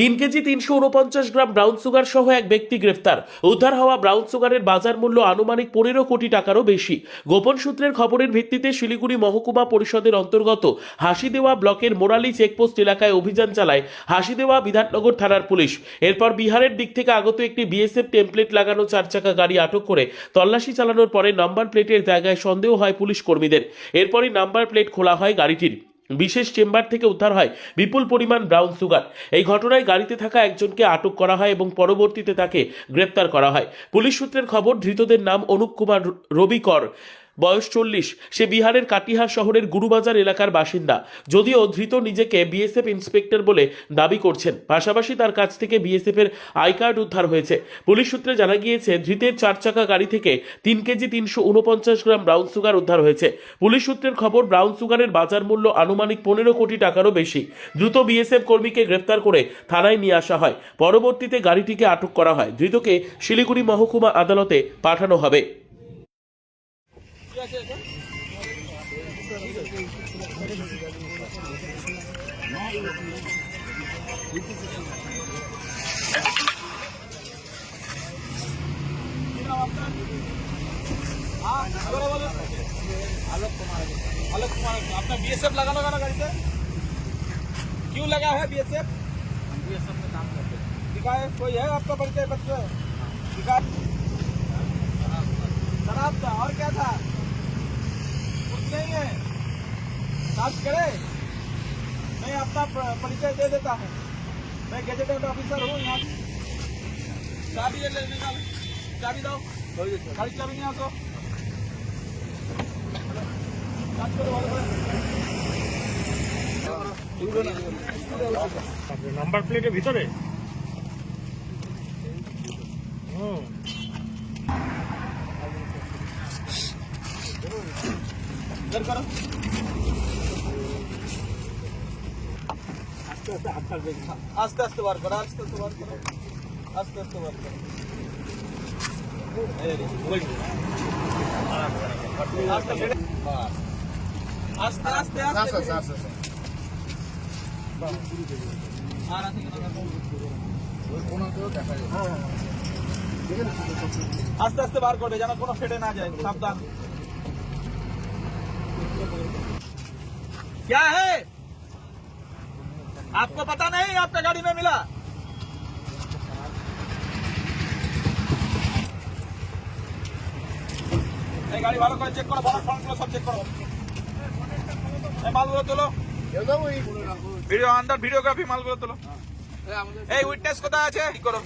3 KG 349 gram brown sugar সহ এক ব্যক্তি গ্রেফতার। উদ্ধার হওয়া ব্রাউন সুগারের বাজার মূল্য আনুমানিক 15 কোটি টাকারও বেশি। গোপন সূত্রের খবরের ভিত্তিতে শিলিগুড়ি মহকুমা পরিষদের অন্তর্গত হাসিদেওয়া ব্লকের মোরালি চেকপোস্ট এলাকায় অভিযান চালায় হাসিদেওয়া বিধাননগর থানার পুলিশ। এরপর বিহারের দিক থেকে আগত একটি বিএসএফ টেমপ্লেট লাগানো 4 চাকা গাড়ি আটক করে তল্লাশি চালানোর পরে নাম্বার প্লেটের জায়গায় সন্দেহ হয় পুলিশ কর্মীদের। এরপরই নাম্বার প্লেট খোলা হয় গাড়িটির। বিশেষ চেম্বার থেকে উদ্ধার হয় বিপুল পরিমাণ ব্রাউন সুগার। এই ঘটনায় গাড়িতে থাকা একজনকে আটক করা হয় এবং পরবর্তীতে তাকে গ্রেপ্তার করা হয়। পুলিশ সূত্রের খবর, ধৃতদের নাম অনুপ কুমার রবিকর, বয়স 40। সে বিহারের কাটিহার শহরের গুরুবাজার এলাকার বাসিন্দা। যদিও ধৃত নিজেকে বিএসএফ ইন্সপেক্টর বলে দাবি করছেন। পাশাপাশি তার কাছ থেকে বিএসএফ এর আই কার্ড উদ্ধার হয়েছে। পুলিশ সূত্রে জানা গিয়েছে, ধৃতের 4 চাকা গাড়ি থেকে 3 কেজি 349 গ্রাম ব্রাউন সুগার উদ্ধার হয়েছে। পুলিশ সূত্রের খবর, ব্রাউন সুগারের বাজার মূল্য আনুমানিক 15 কোটি টাকারও বেশি। দ্রুত বিএসএফ কর্মীকে গ্রেফতার করে থানায় নিয়ে আসা হয়। পরবর্তীতে গাড়িটিকে আটক করা হয়। ধৃতকে শিলিগুড়ি মহকুমা আদালতে পাঠানো হবে। आलोक कुमार आपका बीएसएफ लगा ना गाड़ी पे? क्यों लगा है बीएसएफ? बीएसएफ में काम करते हैं। दिखाए कोई है आपका परिचय पत्र? दिखाए शराब था और क्या था? कुछ नहीं है। जांच करे, मैं अपना परिचय दे देता हूँ। मैं गेजेटेड ऑफिसर हूँ यहाँ। चाबी ले निकाल, चाबी दो। गाड़ी चाबी नहीं आसो। নাম্বার প্লেটের ভিতরে আস্তে আস্তে বার করো, আস্তে আস্তে বার করো, আস্তে আস্তে বার করো। আস্তে আস্তে আস্তে আস্তে বার করবে যেন কোনো ফেটে না যায়। সাবধান। क्या है आपको पता नहीं? आपका गाड़ी में मिला? गाड़ी वालों को चेक करो, बोनट फ्रंट को सब चेक करो। मालगुलो তোলো, ভিডিও আন্ডার ভিডিওগ্রাফি, মালগুলো তোলো। এই উইটনেস কোথায় আছে? ঠিক করো।